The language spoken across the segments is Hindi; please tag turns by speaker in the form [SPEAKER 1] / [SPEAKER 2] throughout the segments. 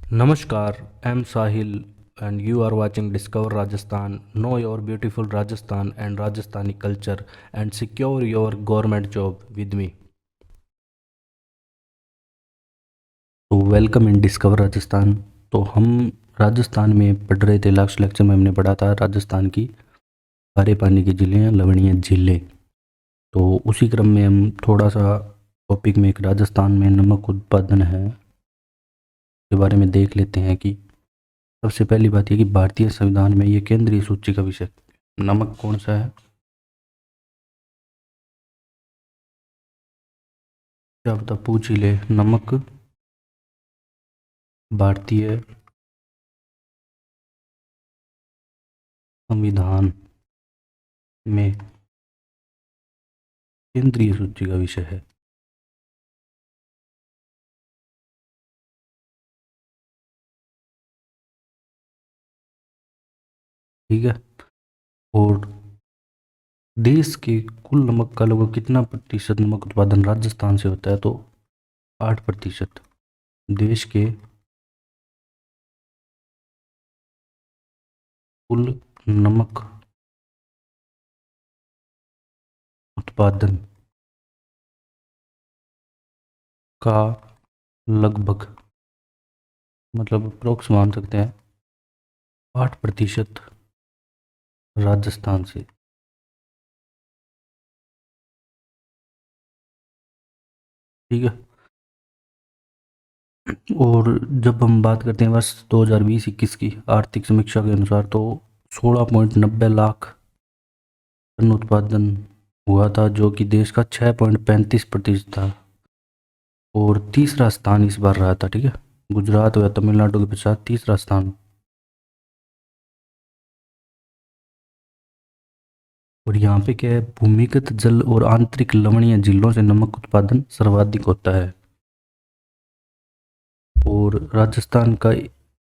[SPEAKER 1] Namaskar, I'm Sahil and you are watching Discover Rajasthan. Know your beautiful Rajasthan and Rajasthani culture and secure your government job with me. तो वेलकम इन डिस्कवर राजस्थान। तो हम राजस्थान में पढ़ रहे थे, लास्ट लेक्चर में हमने पढ़ा था राजस्थान की खारे पानी की झीलें या लवणीय झीलें। तो उसी क्रम में हम थोड़ा सा टॉपिक में एक राजस्थान में नमक उत्पादन है के बारे में देख लेते हैं कि सबसे पहली बात यह कि भारतीय संविधान में ये केंद्रीय सूची का विषय नमक कौन सा है। क्या बता पूछ ही ले। नमक भारतीय संविधान में केंद्रीय सूची का विषय है। ठीक है। और देश के कुल नमक का लगभग कितना प्रतिशत नमक उत्पादन राजस्थान से होता है, तो 8%। देश के कुल नमक उत्पादन का लगभग मतलब अप्रोक्स मान सकते हैं 8% राजस्थान से। ठीक है। और जब हम बात करते हैं वर्ष 2020-21 की आर्थिक समीक्षा के अनुसार, तो 16.90 लाख टन उत्पादन हुआ था, जो कि देश का 6.35% था। और तीसरा स्थान इस बार रहा था। ठीक है। गुजरात या तमिलनाडु के पश्चात तीसरा स्थान। और यहाँ पे क्या है, भूमिगत जल और आंतरिक लवणीय झीलों से नमक उत्पादन सर्वाधिक होता है। और राजस्थान का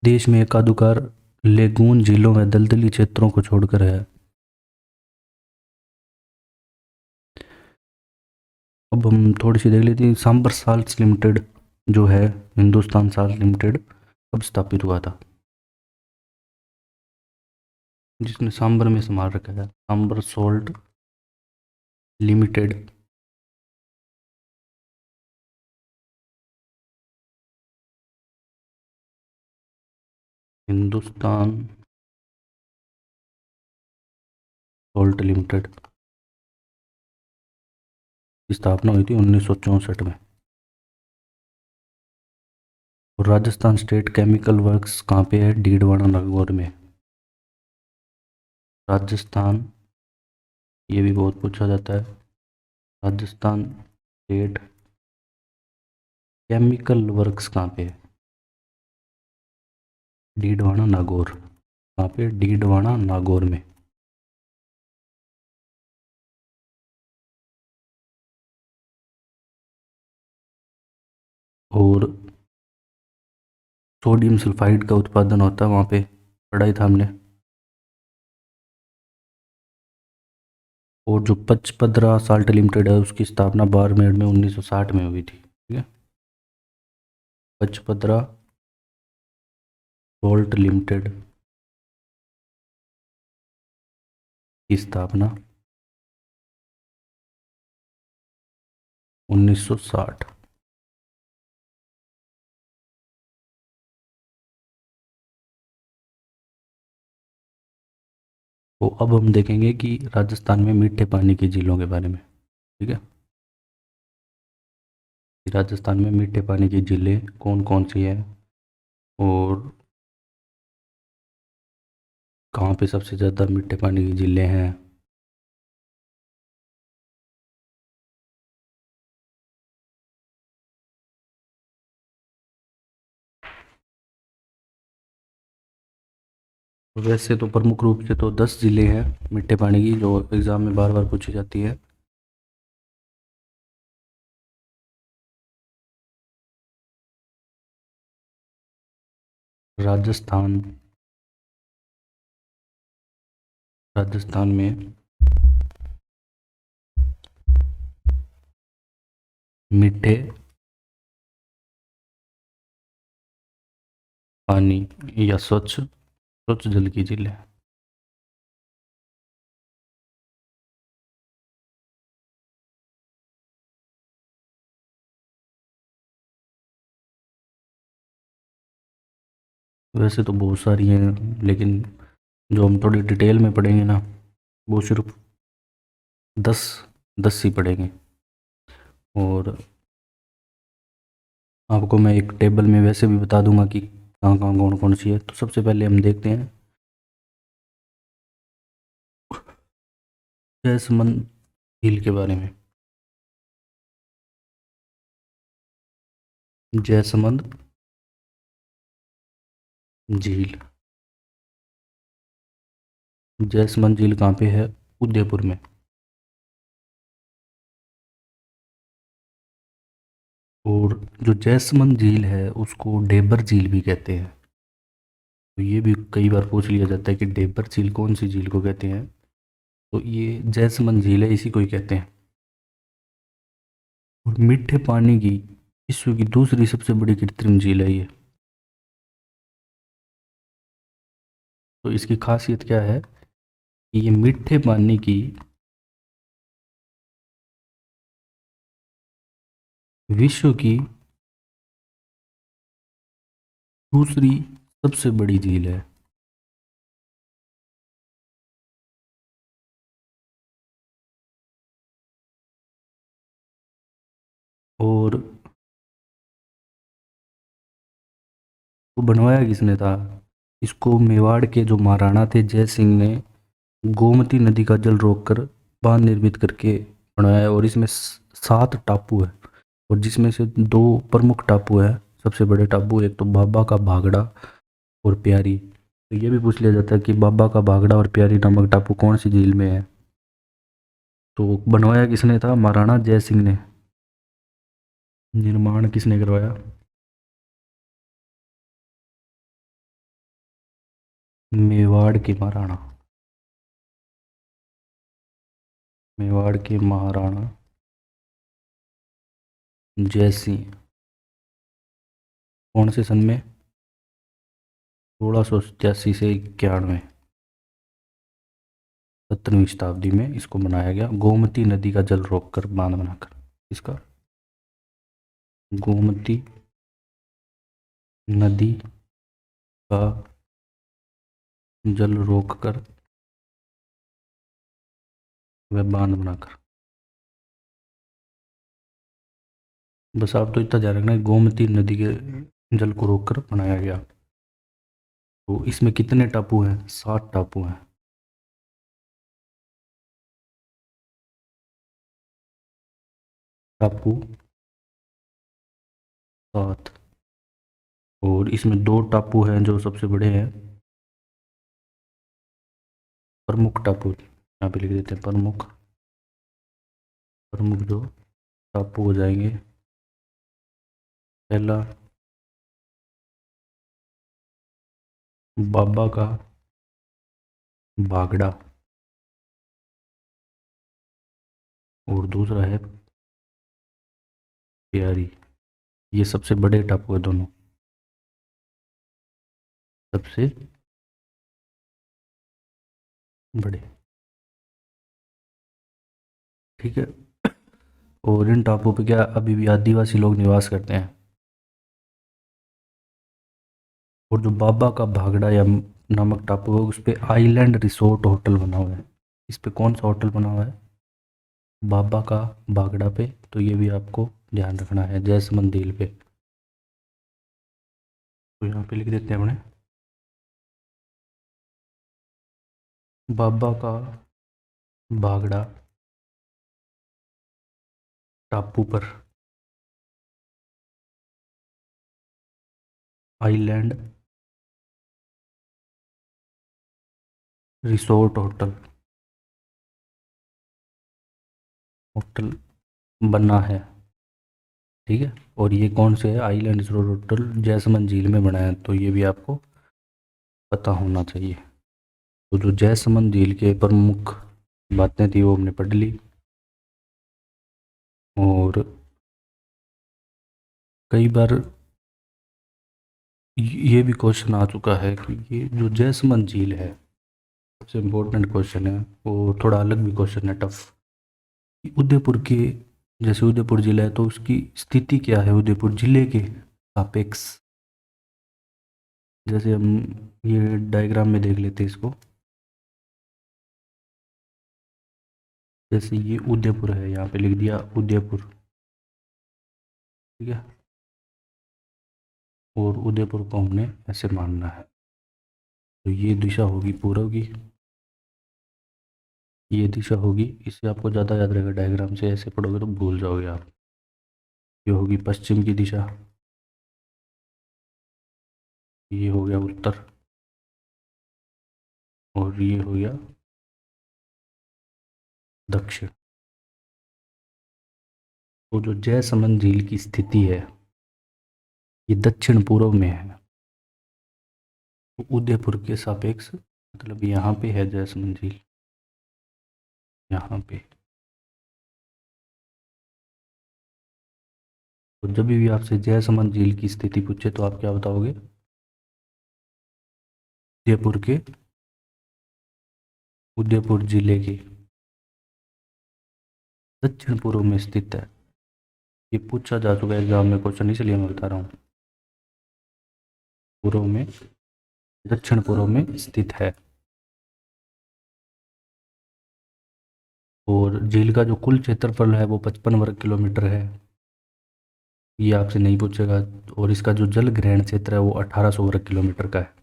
[SPEAKER 1] देश में एकाधिकार लेगून झीलों में दलदली क्षेत्रों को छोड़कर है। अब हम थोड़ी सी देख लेते हैं। सांबर साल्ट्स लिमिटेड जो है, हिंदुस्तान साल्ट लिमिटेड, कब स्थापित हुआ था, जिसने सांबर में संभाल रखा है। Sambhar salt limited Hindustan salt limited की स्थापना हुई थी 1964 में। और राजस्थान स्टेट केमिकल वर्क्स कहाँ पे है, डीडवाना नागौर में। राजस्थान, ये भी बहुत पूछा जाता है, राजस्थान स्टेट केमिकल वर्क्स कहाँ पे है, डीडवाना नागौर। कहाँ पे, डीडवाना नागौर में। और सोडियम सल्फाइड का उत्पादन होता है वहाँ पे, पढ़ाई था हमने। और जो पचपदरा साल्ट लिमिटेड है, उसकी स्थापना बाड़मेर में 1960 में हुई थी। ठीक है। पचपदरा सॉल्ट लिमिटेड की स्थापना 1960। तो अब हम देखेंगे कि राजस्थान में मीठे पानी की झीलों के बारे में। ठीक है। राजस्थान में मीठे पानी की झीलें कौन कौन सी हैं और कहाँ पे सबसे ज़्यादा मीठे पानी की झीलें हैं। वैसे तो प्रमुख रूप से तो 10 ज़िले हैं मीठे पानी की, जो एग्ज़ाम में बार बार पूछी जाती है। राजस्थान राजस्थान में मीठे पानी या स्वच्छ स्वच्छ जल की झीलें। वैसे तो बहुत सारी हैं, लेकिन जो हम थोड़ी डिटेल में पढ़ेंगे ना, वो सिर्फ 10 10 ही पढ़ेंगे। और आपको मैं एक टेबल में वैसे भी बता दूंगा कि कहाँ कहाँ कौन कौन सी है। तो सबसे पहले हम देखते हैं जयसमंद झील के बारे में। जयसमंद झील। जयसमंद झील कहाँ पे है? उदयपुर में। और जो जयसमंद झील है उसको डेबर झील भी कहते हैं। तो ये भी कई बार पूछ लिया जाता है कि डेबर झील कौन सी झील को कहते हैं। तो ये जयसमंद झील है, इसी को ही कहते हैं। और मीठे पानी की विश्व की दूसरी सबसे बड़ी कृत्रिम झील है ये। तो इसकी खासियत क्या है कि ये मीठे पानी की विश्व की दूसरी सबसे बड़ी झील है। और वो बनवाया किसने था? इसको मेवाड़ के जो महाराणा थे जय सिंह ने गोमती नदी का जल रोककर बांध निर्मित करके बनवाया है। और इसमें 7 टापू है, और जिसमें से 2 प्रमुख टापू है। सबसे बड़े टापू एक तो बाबा का भागड़ा और प्यारी। तो ये भी पूछ लिया जाता है कि बाबा का भागड़ा और प्यारी नामक टापू कौन सी झील में है। तो बनवाया किसने था? महाराणा जय सिंह ने। निर्माण किसने करवाया? मेवाड़ के महाराणा। मेवाड़ के महाराणा जय सिंह। कौन से सन में? 1687 से 91, 17वीं शताब्दी में इसको बनाया गया। गोमती नदी का जल रोककर बांध बनाकर। इसका गोमती नदी का जल रोककर वह बांध बनाकर। बस आप तो इतना ध्यान रखना है, गोमती नदी के जल को रोककर बनाया गया। तो इसमें कितने टापू हैं? 7 टापू हैं। टापू 7। और इसमें 2 टापू हैं जो सबसे बड़े हैं, प्रमुख टापू। यहाँ पे लिख देते हैं प्रमुख। प्रमुख जो टापू हो जाएंगे, पहला बाबा का भागड़ा, और दूसरा है प्यारी। ये सबसे बड़े टापू है दोनों, सबसे बड़े। ठीक है। और इन टापुओं पे क्या अभी भी आदिवासी लोग निवास करते हैं। और जो बाबा का भागड़ा या नामक टापू है उस पे आइलैंड रिसोर्ट होटल बना हुआ है। इस पे कौन सा होटल बना हुआ है? बाबा का भागड़ा पे। तो ये भी आपको ध्यान रखना है। जयसमंद झील पे तो यहाँ पे लिख देते हैं अपने बाबा का भागड़ा टापू पर आइलैंड रिसोर्ट होटल होटल बना है। ठीक है। और ये कौन से है? आइलैंड रिसोर्ट होटल जयसमंद झील में बना है। तो ये भी आपको पता होना चाहिए। तो जो जयसमंद झील के प्रमुख बातें थी वो हमने पढ़ ली। और कई बार ये भी क्वेश्चन आ चुका है कि ये जो जैसमंद झील है, सबसे इम्पोर्टेंट क्वेश्चन है, वो थोड़ा अलग भी क्वेश्चन है, टफ। उदयपुर के, जैसे उदयपुर जिला है तो उसकी स्थिति क्या है उदयपुर जिले के सापेक्ष। जैसे हम ये डायग्राम में देख लेते हैं इसको। जैसे ये उदयपुर है, यहाँ पे लिख दिया उदयपुर, ठीक है। और उदयपुर को हमने ऐसे मानना है, तो ये दिशा होगी पूर्व की, ये दिशा होगी, इससे आपको ज़्यादा याद रहेगा, डायग्राम से ऐसे पढ़ोगे तो भूल जाओगे आप। ये होगी पश्चिम की दिशा, ये हो गया उत्तर, और ये हो गया दक्षिण। तो जो जयसमंद झील की स्थिति है ये दक्षिण पूर्व में है, तो उदयपुर के सापेक्ष, मतलब यहाँ पे है जयसमंद झील, यहाँ पे। तो जब भी आपसे जयसमंद झील की स्थिति पूछे तो आप क्या बताओगे? उदयपुर के, उदयपुर जिले के दक्षिण पूर्व में स्थित है। ये पूछा जा चुका है एग्जाम में क्वेश्चन, इसलिए मैं बता रहा हूँ। पूर्व में, दक्षिण पूर्व में स्थित है। और झील का जो कुल क्षेत्रफल है वो 55 वर्ग किलोमीटर है, ये आपसे नहीं पूछेगा। और इसका जो जल ग्रहण क्षेत्र है वो 1800 वर्ग किलोमीटर का है।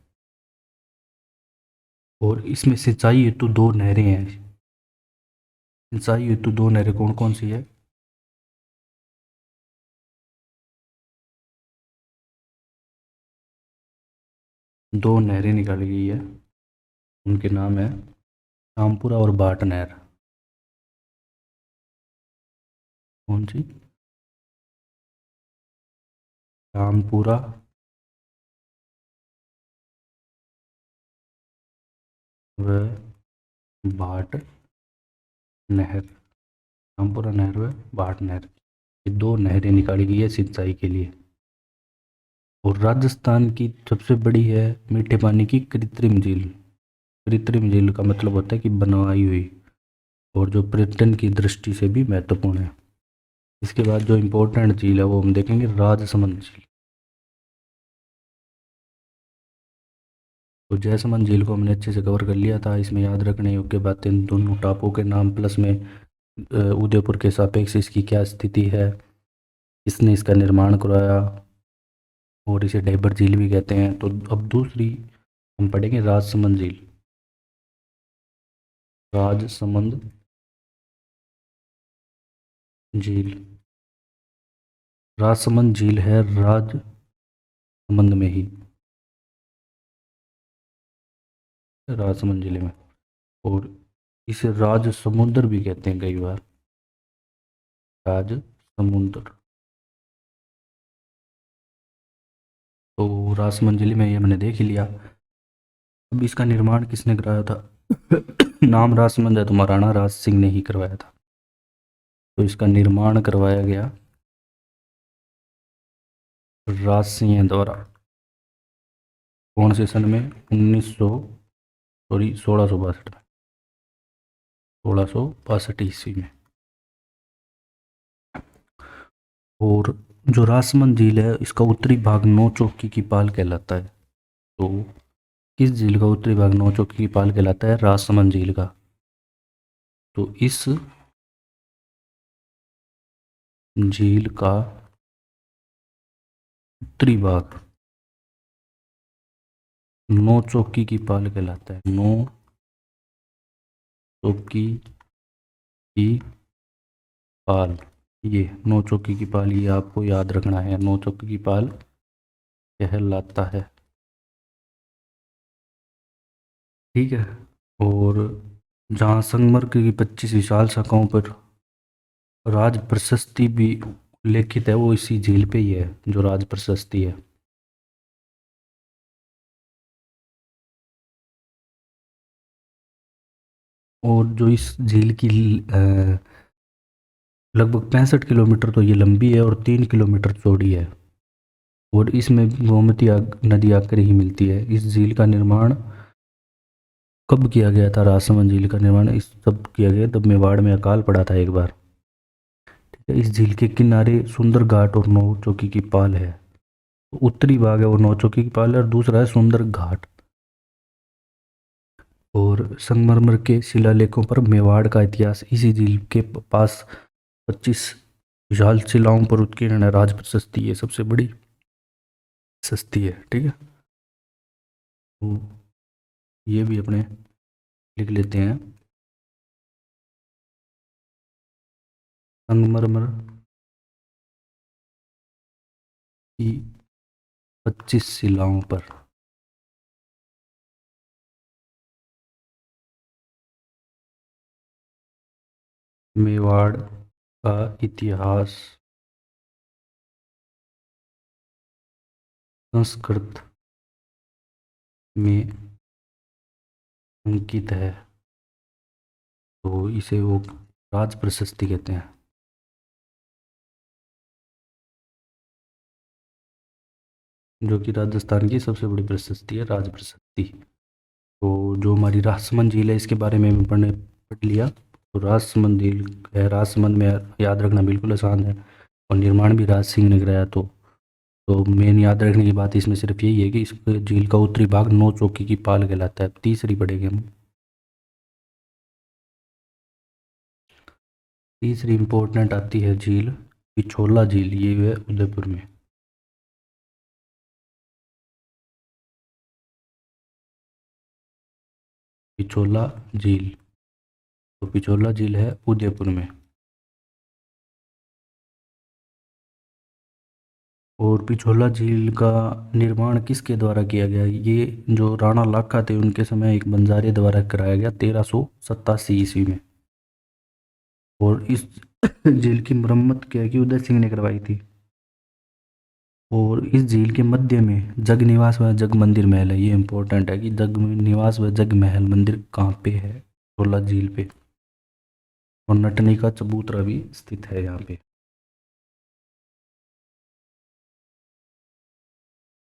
[SPEAKER 1] और इसमें सिंचाई हेतु दो नहरें हैं। सिंचाई हेतु दो नहरें कौन कौन सी है? दो नहरें निकाली गई है, उनके नाम है रामपुरा और भाट नहर। कौन सी? रामपुरा व भाट नहर। रामपुरा नहर व भाट नहर, ये दो नहरें निकाली गई है सिंचाई के लिए। और राजस्थान की सबसे बड़ी है मीठे पानी की कृत्रिम झील। कृत्रिम झील का मतलब होता है कि बनवाई हुई, और जो पर्यटन की दृष्टि से भी महत्वपूर्ण है। इसके बाद जो इम्पोर्टेंट झील है वो हम देखेंगे, राजसमंद झील। तो जयसमंद झील को हमने अच्छे से कवर कर लिया था। इसमें याद रखने योग्य बातें, दोनों टापू के नाम, प्लस में उदयपुर के सापेक्ष इसकी क्या स्थिति है, किसने इसका निर्माण करवाया, और इसे डैबर झील भी कहते हैं। तो अब दूसरी हम पढ़ेंगे राजसमंद झील। राजसमंद झील, राजसमंद झील है राजसमंद में ही, राजसमंद जिले में। और इसे राज समुंदर भी कहते हैं कई बार, राज समुंदर। तो राजसमंद जिले में ये मैंने देख ही लिया। अब इसका निर्माण किसने कराया था? नाम राजसमंद है तो महाराणा राज सिंह ने ही करवाया था। तो इसका निर्माण करवाया गया राज सिंह द्वारा। कौन से सन में? 1662 में, 1662 ईस्वी में। और जो राजसमंद झील है इसका उत्तरी भाग नौ चौकी की पाल कहलाता है। तो किस झील का उत्तरी भाग नौ चौकी की पाल कहलाता है? राजसमंद झील का। तो इस झील का उत्तरी भाग नौ चौकी की पाल कहलाता है। नौ चौकी की पाल, ये नौ चौकी की पाल, ये आपको याद रखना है, नौ चौकी की पाल कहलाता है, ठीक है। और जहाँ संगमरमर की 25 विशाल शाखाओं पर राज प्रशस्ति भी उल्लेखित है, वो इसी झील पे ही है जो राज प्रशस्ति है। और जो इस झील की लगभग 65 किलोमीटर तो ये लंबी है और 3 किलोमीटर चौड़ी है। और इसमें गोमती नदी आकर ही मिलती है। इस झील का निर्माण कब किया गया था? राजसमंद झील का निर्माण इस तब किया गया जब मेवाड़ में अकाल पड़ा था एक बार। ठीक है, इस झील के किनारे सुंदर घाट और नौ चौकी की पाल है। तो उत्तरी भाग है वो नौ चौकी की पाल है, और दूसरा है सुंदर घाट। और संगमरमर के शिलालेखों पर मेवाड़ का इतिहास इसी झील के पास 25 विशाल शिलाओं पर उत्कीर्ण है। राज प्रशस्ति है सबसे बड़ी सस्ती है। ठीक है, तो ये भी अपने लिख लेते हैं। संगमरमर की 25 शिलाओं पर मेवाड़ का इतिहास संस्कृत में अंकित है, तो इसे वो राज प्रशस्ति कहते हैं। जो कि राजस्थान की सबसे बड़ी प्रशस्ति है, राज प्रशस्ति। तो जो हमारी राजसमंद झील है इसके बारे में पढ़ लिया। तो राजसमंद झील है, राजसमंद में याद रखना बिल्कुल आसान है, और निर्माण भी राज सिंह ने कराया। तो मेन याद रखने की बात इसमें सिर्फ यही है कि इस झील का उत्तरी भाग नौ चौकी की पाल कहलाता है। तीसरी पढ़ेंगे हम। तीसरी इंपॉर्टेंट आती है झील पिछोला झील, ये है उदयपुर में। पिछोला झील, तो पिछोला झील है उदयपुर में। और पिछोला झील का निर्माण किसके द्वारा किया गया? ये जो राणा लाखा थे उनके समय एक बंजारे द्वारा कराया गया 1387 ईस्वी में। और इस झील की मरम्मत क्या है कि उदय सिंह ने करवाई थी। और इस झील के मध्य में जग निवास व जग मंदिर महल है। ये इंपॉर्टेंट है कि जग निवास व जग महल मंदिर कहाँ पे है? पिछोला झील पे। और नटनी का चबूतरा भी स्थित है यहाँ पे।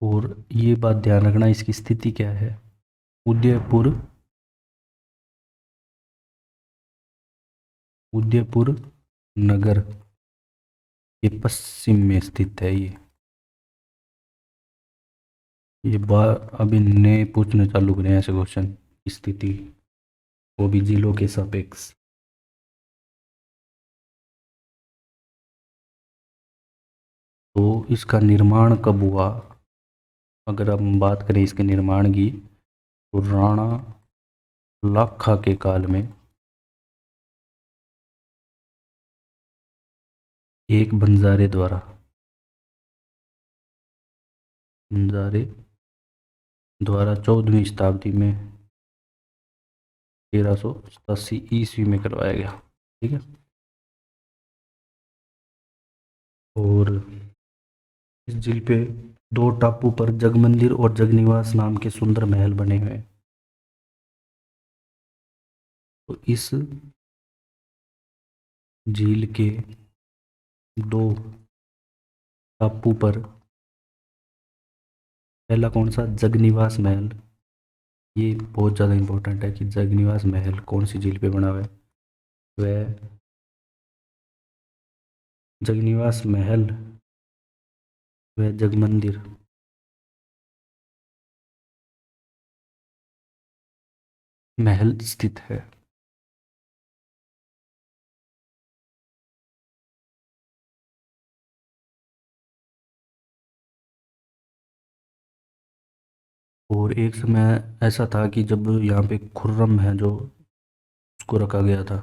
[SPEAKER 1] और ये बात ध्यान रखना, इसकी स्थिति क्या है? उदयपुर, उदयपुर नगर के पश्चिम में स्थित है ये बात अभी नए पूछने चालू करें ऐसे क्वेश्चन। स्थिति, वो भी जिलों के सापेक्ष। तो इसका निर्माण कब हुआ? अगर हम बात करें इसके निर्माण की, तो राणा लाखा के काल में एक बंजारे द्वारा 14वीं शताब्दी में 1387 ईस्वी में करवाया गया। ठीक है, और इस झील पे दो टापू पर जगमंदिर और जगनिवास नाम के सुंदर महल बने हुए हैं। तो इस झील के दो टापू पर पहला कौन सा? जगनिवास महल। ये बहुत ज़्यादा इंपॉर्टेंट है कि जगनिवास महल कौन सी झील पे बना हुआ है? वह जगनिवास महल वह जगमंदिर महल स्थित है। और एक समय ऐसा था कि जब यहाँ पे खुर्रम है जो, उसको रखा गया था।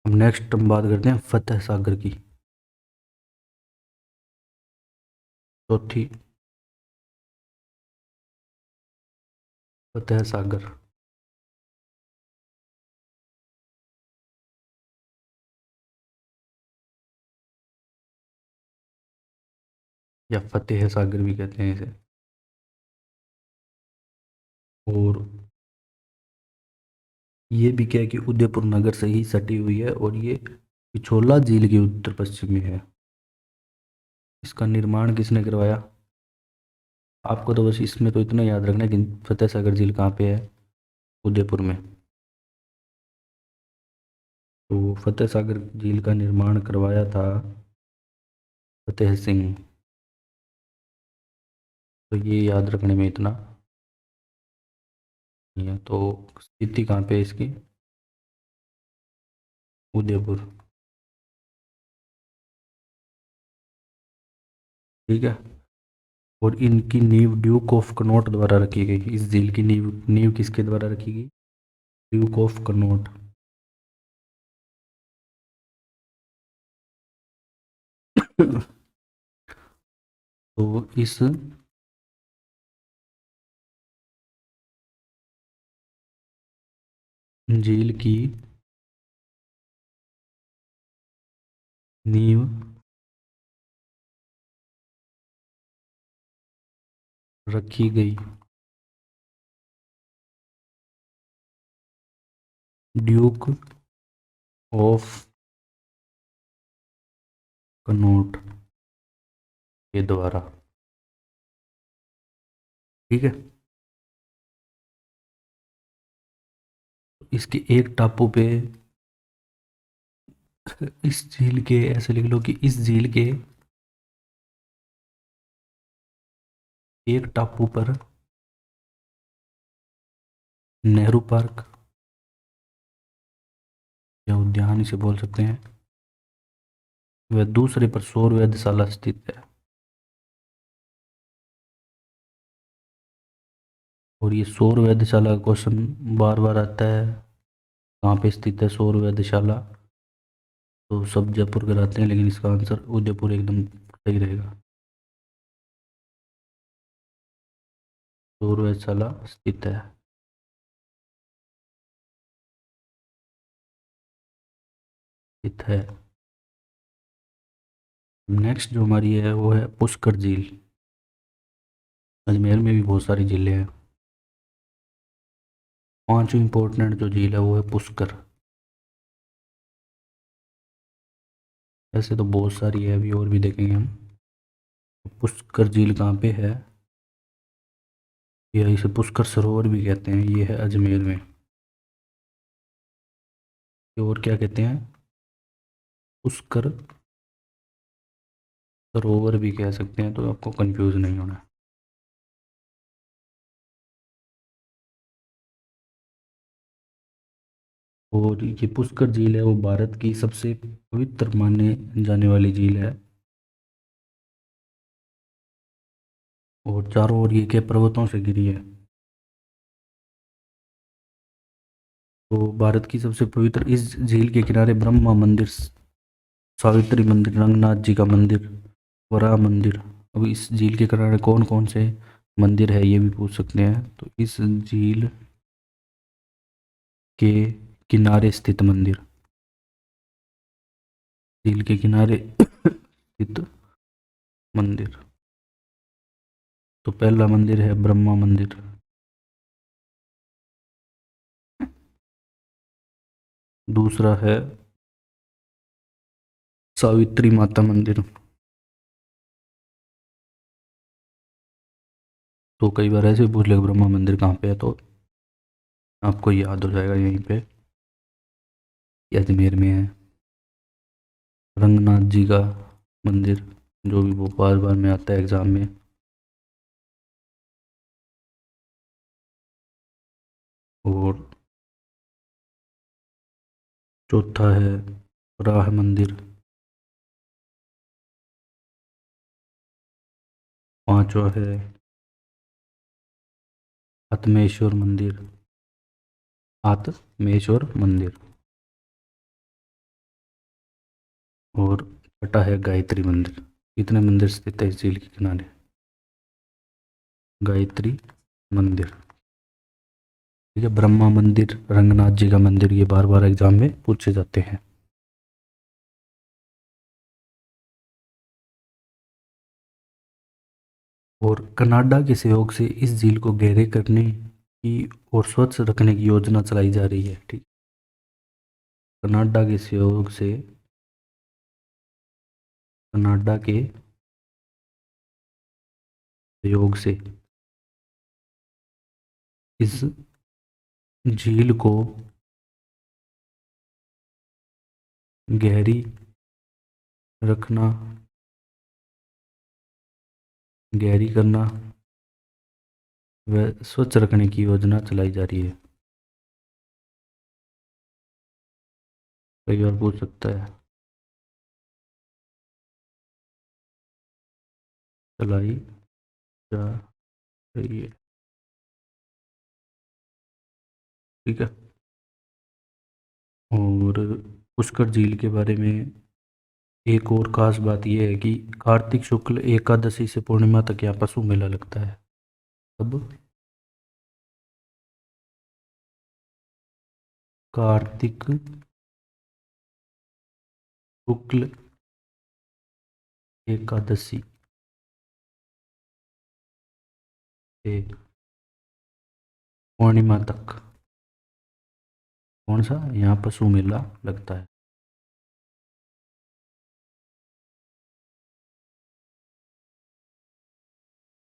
[SPEAKER 1] अब नेक्स्ट हम बात करते हैं फतेह सागर की। चौथी, फतेह सागर या फतेह सागर भी कहते हैं इसे। और ये भी क्या है कि उदयपुर नगर से ही सटी हुई है, और ये पिछोला झील के उत्तर पश्चिम में है। इसका निर्माण किसने करवाया? आपको तो बस इसमें तो इतना याद रखना है कि फतेह सागर झील कहाँ पे है, उदयपुर में। तो फतेह सागर झील का निर्माण करवाया था फतेह सिंह। तो ये याद रखने में इतना नहीं है। तो स्थिति कहाँ पे है इसकी? उदयपुर। ठीक है। और इनकी नींव ड्यूक ऑफ कनॉट द्वारा रखी गई। इस झील की नींव नींव किसके द्वारा रखी गई? Duke of Connaught. तो इस झील की नींव रखी गई ड्यूक ऑफ कनॉट के द्वारा। ठीक है। इसके एक टापू पे, इस झील के, ऐसे लिख लो कि इस झील के एक टापू पर नेहरू पार्क या उद्यान इसे बोल सकते हैं, वह दूसरे पर सौर वेधशाला स्थित है। और ये सौर वेधशाला का क्वेश्चन बार बार आता है, कहाँ पे स्थित है सौर वेधशाला? तो सब जयपुर कराते हैं, लेकिन इसका आंसर उदयपुर एकदम सही रहेगा। सौर वेधशाला स्थित है। स्थित है। नेक्स्ट जो हमारी है वो है पुष्कर झील। अजमेर में भी बहुत सारी झीलें हैं। पांचवी इंपॉर्टेंट जो झील है वो है पुष्कर। ऐसे तो बहुत सारी है, अभी और भी देखेंगे हम। पुष्कर झील कहाँ पे है? या इसे पुष्कर सरोवर भी कहते हैं, ये है अजमेर में। ये और क्या कहते हैं? पुष्कर सरोवर भी कह सकते हैं, तो आपको कंफ्यूज नहीं होना। और ये पुष्कर झील है वो भारत की सबसे पवित्र माने जाने वाली झील है। और चारों ओर ये के पर्वतों से घिरी है। तो भारत की सबसे पवित्र इस झील के किनारे ब्रह्मा मंदिर, सावित्री मंदिर, रंगनाथ जी का मंदिर, वराह मंदिर। अब इस झील के किनारे कौन कौन से मंदिर है ये भी पूछ सकते हैं। तो इस झील के किनारे स्थित मंदिर, झील के किनारे स्थित मंदिर। तो पहला मंदिर है ब्रह्मा मंदिर। दूसरा है सावित्री माता मंदिर। तो कई बार ऐसे पूछ ले ब्रह्मा मंदिर कहाँ पे है, तो आपको याद हो जाएगा यहीं पे, ये अजमेर में है। रंगनाथ जी का मंदिर, जो भी वो बार बार में आता है एग्जाम में। और चौथा है राह मंदिर। पांचवा है आत्मेश्वर मंदिर। आत्मेश्वर मंदिर। और छठा है गायत्री मंदिर। कितने मंदिर स्थित है इस झील के किनारे? गायत्री मंदिर। ठीक है। ब्रह्मा मंदिर, रंगनाथ जी का मंदिर, ये बार बार एग्जाम में पूछे जाते हैं। और कनाडा के सहयोग से इस झील को गहरे करने की और स्वच्छ रखने की योजना चलाई जा रही है। ठीक। कनाडा के सहयोग से, कनाडा के प्रयोग से इस झील को गहरी रखना, गहरी करना व स्वच्छ रखने की योजना चलाई जा रही है। कई बार पूछ सकता है, चलाई जा रही है। ठीक है। और पुष्कर झील के बारे में एक और खास बात यह है कि कार्तिक शुक्ल एकादशी से पूर्णिमा तक यहाँ पशु मेला लगता है। अब कार्तिक शुक्ल एकादशी से पूर्णिमा तक कौन सा यहाँ पशु मेला लगता है।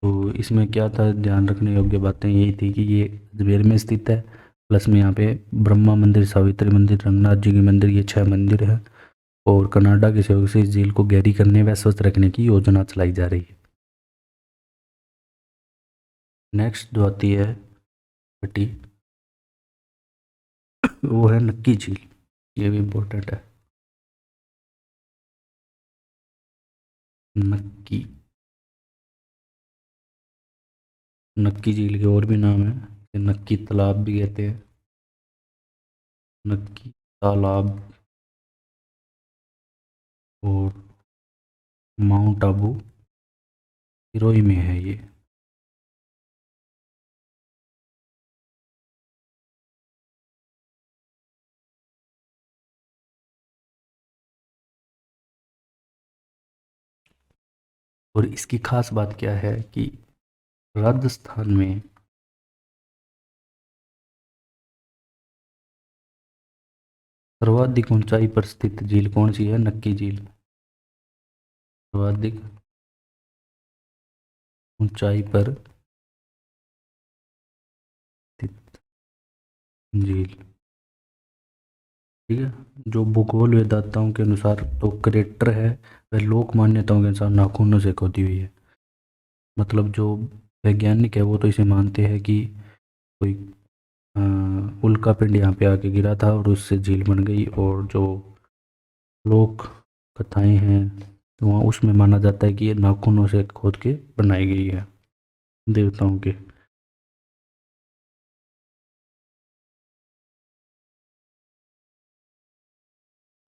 [SPEAKER 1] तो इसमें क्या था, ध्यान रखने योग्य बातें यही थी कि ये अजमेर में स्थित है, प्लस में यहाँ पे ब्रह्मा मंदिर, सावित्री मंदिर, रंगनाथ जी की मंदिर, ये 6 मंदिर है। और कनाडा के सहयोग से इस झील को गहरी करने व स्वच्छ रखने की योजना चलाई जा रही है। नेक्स्ट जो आती है छठी, वो है नक्की झील। ये भी इम्पोर्टेंट है। नक्की, नक्की झील के और भी नाम है, नक्की तालाब भी कहते हैं, नक्की तालाब और माउंट आबू सिरोही में है ये। और इसकी खास बात क्या है कि राजस्थान में सर्वाधिक ऊंचाई पर स्थित झील कौन सी है, नक्की झील। सर्वाधिक ऊंचाई पर स्थित झील। ठीक है। जो भूगोल वेदाताओं के अनुसार तो क्रेटर है, वह लोक मान्यताओं के अनुसार नाखूनों से खोदी हुई है। मतलब जो वैज्ञानिक है वो तो इसे मानते हैं कि कोई उल्का पिंड यहाँ पे आके गिरा था और उससे झील बन गई। और जो लोक कथाएं हैं तो वहाँ उसमें माना जाता है कि ये नाखूनों से खोद के बनाई गई है देवताओं के।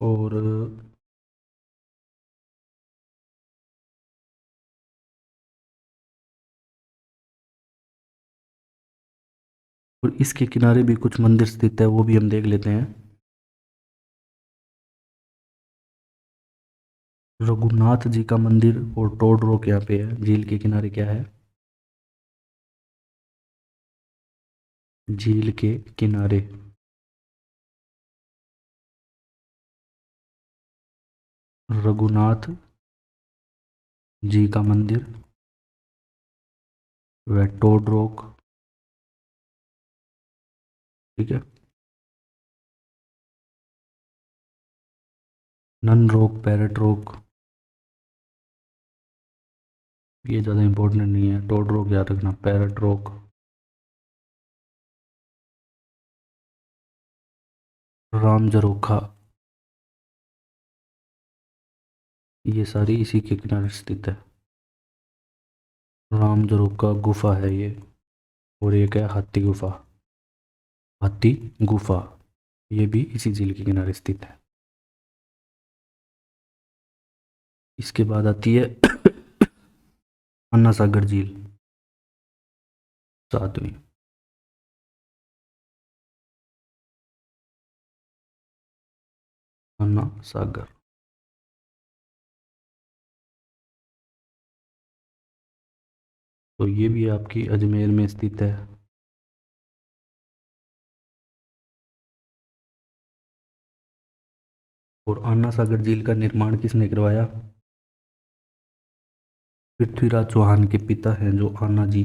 [SPEAKER 1] और इसके किनारे भी कुछ मंदिर स्थित है, वो भी हम देख लेते हैं। रघुनाथ जी का मंदिर और टोड रॉक यहाँ पे है। झील के किनारे क्या है, झील के किनारे रघुनाथ जी का मंदिर व टोड रॉक। ठीक है। नन रॉक, पैरेट रॉक, ये ज़्यादा इंपॉर्टेंट नहीं है। टोड रॉक याद रखना, पैरेट रॉक, राम जरोखा, ये सारी इसी के किनारे स्थित है। राम जरोखा गुफा है ये। और एक है हाथी गुफा, हाथी गुफा, ये भी इसी झील के किनारे स्थित है। इसके बाद आती है अन्ना सागर झील, सातवीं। अन्ना सागर, तो ये भी आपकी अजमेर में स्थित है। और अन्ना सागर झील का निर्माण किसने करवाया, पृथ्वीराज चौहान के पिता हैं जो आना जी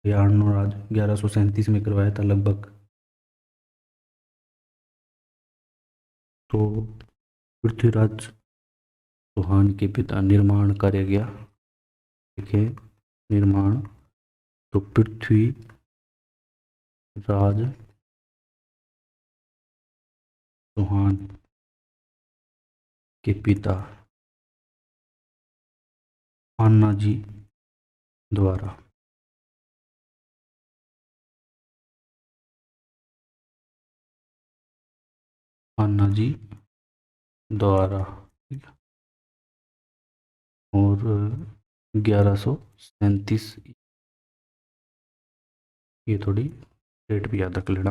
[SPEAKER 1] या अर्णोराज 1137 में करवाया था लगभग। तो पृथ्वीराज चौहान के पिता निर्माण कार्य गया, देखें निर्माण। तो पृथ्वी राज चौहान के पिता अन्ना जी द्वारा अन्ना जी द्वारा, ठीक है। और 1137, ये थोड़ी डेट भी याद रख लेना।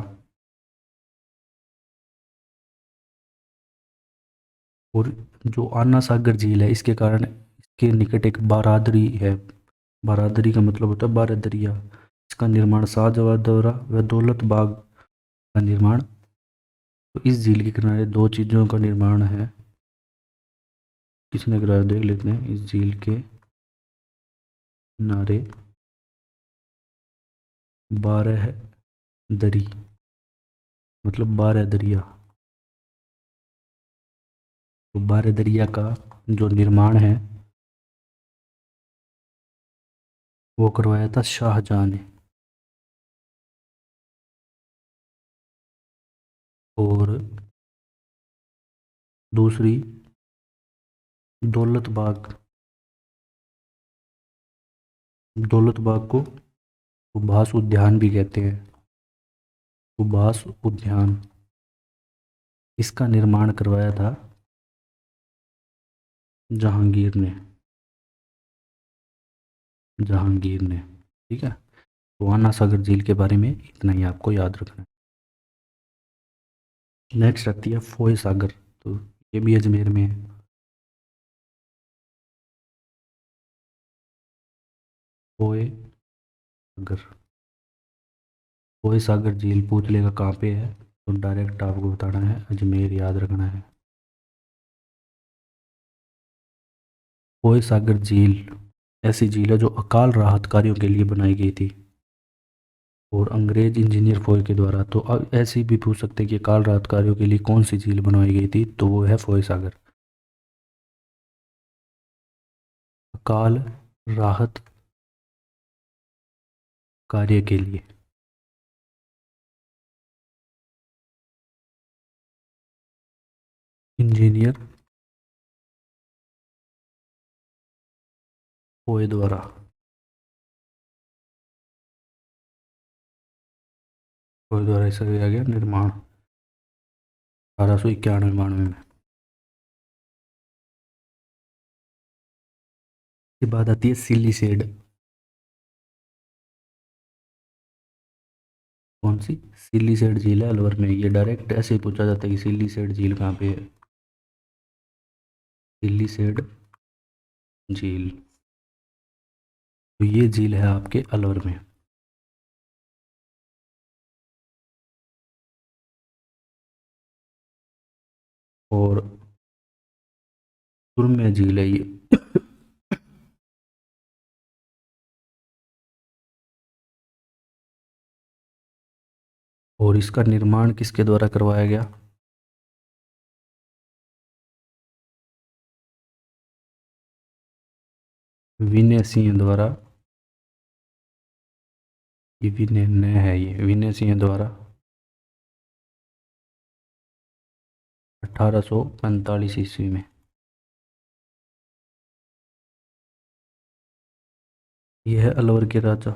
[SPEAKER 1] और जो आना सागर झील है, इसके कारण इसके निकट एक बारादरी है। बारादरी का मतलब होता है 12 दरिया। इसका निर्माण शाहजहां द्वारा व दौलत बाग का निर्माण। तो इस झील के किनारे दो चीज़ों का निर्माण है। किसने कराया देख लेते हैं। इस झील के किनारे 12 दरी, मतलब 12 दरिया। तो 12 दरिया का जो निर्माण है वो करवाया था शाहजहां ने। और दूसरी दौलत बाग, दौलत बाग को सुभाष उद्यान भी कहते हैं। सुभाष उद्यान, इसका निर्माण करवाया था जहांगीर ने। जहांगीर ने, ठीक है। तो आना सागर झील के बारे में इतना ही आपको याद रखना है। नेक्स्ट आती है फोय सागर। तो ये भी अजमेर में है। फोय सागर, फोय सागर झील पूछ लेगा कहाँ पे है, तो डायरेक्ट आपको बताना है अजमेर, याद रखना है। फोय सागर झील ऐसी झील है जो अकाल राहत कार्यों के लिए बनाई गई थी और अंग्रेज इंजीनियर फोय के द्वारा। तो अब ऐसे भी पूछ सकते हैं कि अकाल राहत कार्यों के लिए कौन सी झील बनवाई गई थी, तो वो है फोय सागर। अकाल राहत कार्य के लिए इंजीनियर फोय द्वारा। फोय द्वारा इसका किया गया निर्माण 1891-92 में। के बाद आती है सिल्लीसेड। कौन सी? सिल्लीसेड झील है अलवर में। ये डायरेक्ट ऐसे ही पूछा जाता है कि सिल्लीसेड झील कहाँ पे है। सिल्लीसेड झील, तो ये झील है आपके अलवर में। और सुरम्य झील है ये। और इसका निर्माण किसके द्वारा करवाया गया? विनय सिंह द्वारा। ये विनय न है, ये विनय सिंह द्वारा 1845 ईस्वी में। यह है अलवर के राजा।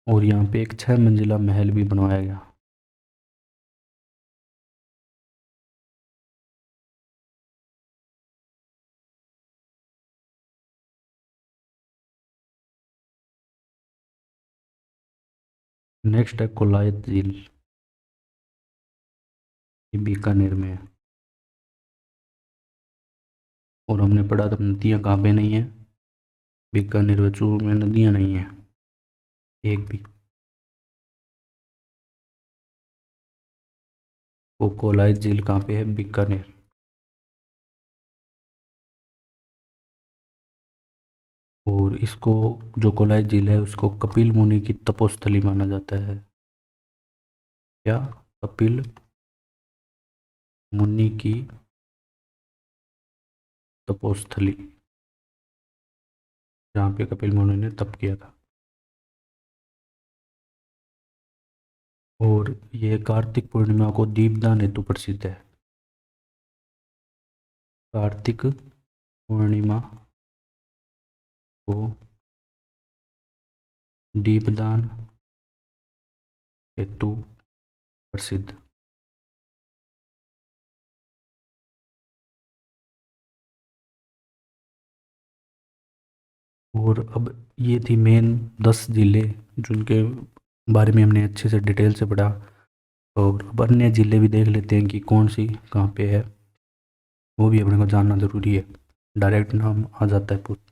[SPEAKER 1] और यहाँ पे एक 6 मंजिला महल भी बनवाया गया। नेक्स्ट है कोलायत झील। ये बीकानेर में है। और हमने पढ़ा था नदियाँ कहाँ पे नहीं है, बीकानेर व चूरू में नदियाँ नहीं है एक भी। वो कोलायत झील कहाँ पे है? बीकानेर। और इसको जो कोलाई झील है उसको कपिल मुनि की तपोस्थली माना जाता है। क्या? कपिल मुनि की तपोस्थली, जहाँ पे कपिल मुनि ने तप किया था। और ये कार्तिक पूर्णिमा को दीपदान हेतु प्रसिद्ध है। कार्तिक पूर्णिमा को दीपदान हेतु प्रसिद्ध। और अब ये थी मेन 10 जिले जिनके बारे में हमने अच्छे से डिटेल से पढ़ा। और अब अन्य ज़िले भी देख लेते हैं कि कौन सी कहाँ पे है, वो भी अपने को जानना ज़रूरी है। डायरेक्ट नाम आ जाता है पूरा।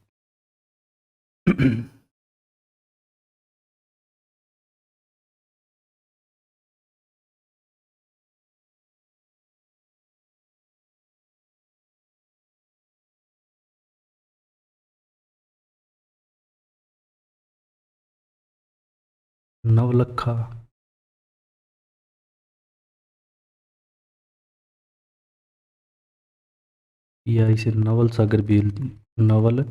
[SPEAKER 1] नवलखा, या इसे नवल सागर भी, नवल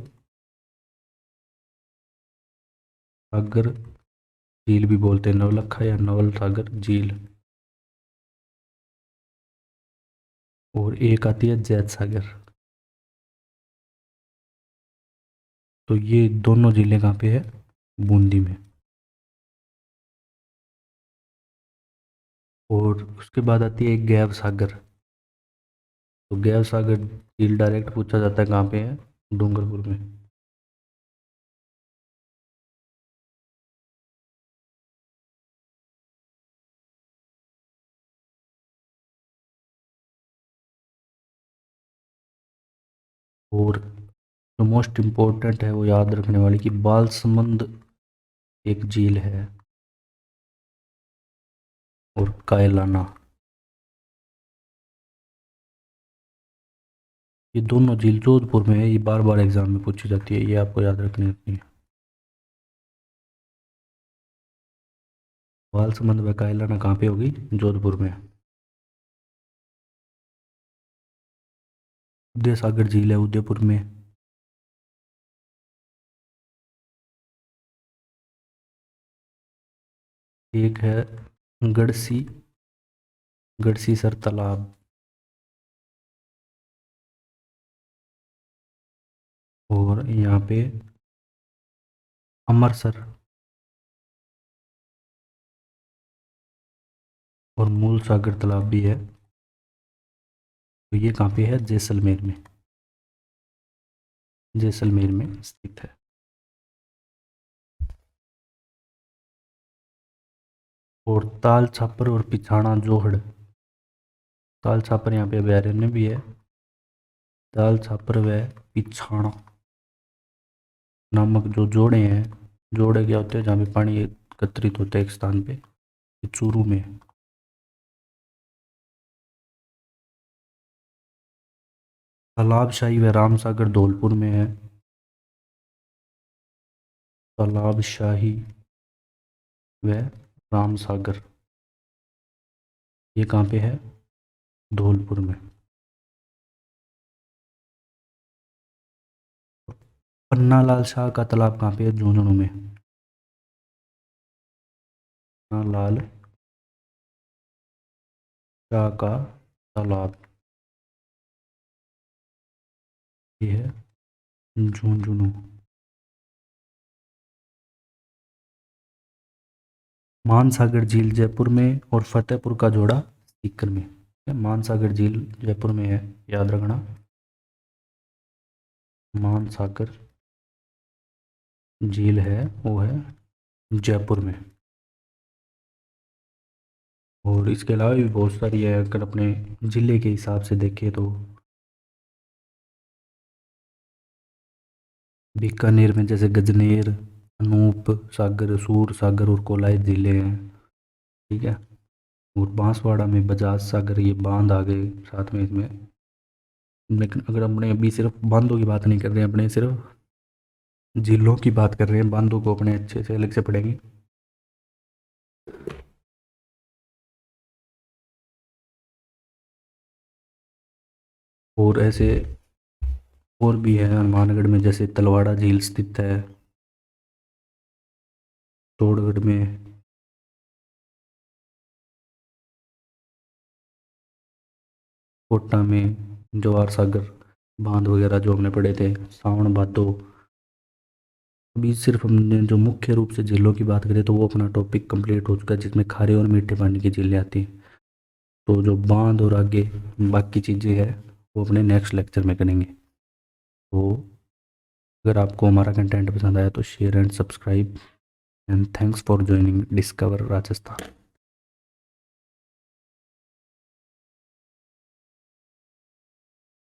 [SPEAKER 1] सागर झील भी बोलते हैं। नवलखा या नवल सागर झील। और एक आती है जैत सागर। तो ये दोनों जिले कहाँ पे है? बूंदी में। और उसके बाद आती है गैव सागर। तो गैव सागर झील डायरेक्ट पूछा जाता है कहाँ पे है? डूंगरपुर में। और जो मोस्ट इम्पोर्टेंट है वो याद रखने वाली कि बालसमंद एक झील है, और कायलाना। ये दोनों झील जोधपुर में है। ये बार बार एग्जाम में पूछी जाती है, ये आपको याद रखनी होती है। बालसमंद व कायलाना कहाँ पे होगी? जोधपुर में। उदय सागर झील है उदयपुर में। एक है गढ़सी, गढ़सी सर तालाब। और यहाँ पे अमरसर और मूल सागर तालाब भी है। तो ये कहाँ पे है? जैसलमेर में। जैसलमेर में स्थित है। और ताल छापर और पिछाड़ा जोहड़। ताल छापर यहाँ पे अभयारण्य भी है। ताल छापर व पिछाड़ा नामक जो जोड़े हैं, जोड़े क्या होते हैं? जहाँ पे पानी एकत्रित होता है एक स्थान पे, ये चूरू में है। तालाबशाही व रामसागर धौलपुर में है। तालाबशाही व रामसागर ये कहाँ पे है? धौलपुर में। पन्ना लाल शाह का तालाब कहाँ पे है? झुंझुनू में। पन्ना लाल शाह का तालाब ये है झुंझुनू। मानसागर झील जयपुर में और फतेहपुर का जोड़ा सीकर में। मानसागर झील जयपुर में है, याद रखना। मानसागर झील है वो है जयपुर में। और इसके अलावा भी बहुत सारी है, अगर अपने ज़िले के हिसाब से देखें तो बीकानेर में जैसे गजनेर, अनूप सागर, सूर सागर और कोलाई ज़िले हैं। ठीक है। और बांसवाड़ा में बजाज सागर, ये बांध आ गए साथ में इसमें। लेकिन अगर अपने अभी सिर्फ बांधों की बात नहीं कर रहे हैं, अपने सिर्फ झीलों की बात कर रहे हैं, बांधों को अपने अच्छे से अलग से पढ़ेंगे। और ऐसे और भी है हनुमानगढ़ में, जैसे तलवाड़ा झील स्थित है, तोड़गढ़ में, कोटा में, जवाहर सागर बांध वगैरह जो हमने पढ़े थे, सावन भादो। अभी सिर्फ हमने जो मुख्य रूप से झीलों की बात करें तो वो अपना टॉपिक कंप्लीट हो चुका है, जिसमें खारे और मीठे पानी की झीलें आती हैं। तो जो बांध और आगे बाकी चीज़ें हैं वो अपने नेक्स्ट लेक्चर में करेंगे। तो अगर आपको हमारा कंटेंट पसंद आया तो share and subscribe, and thanks for joining discover Rajasthan.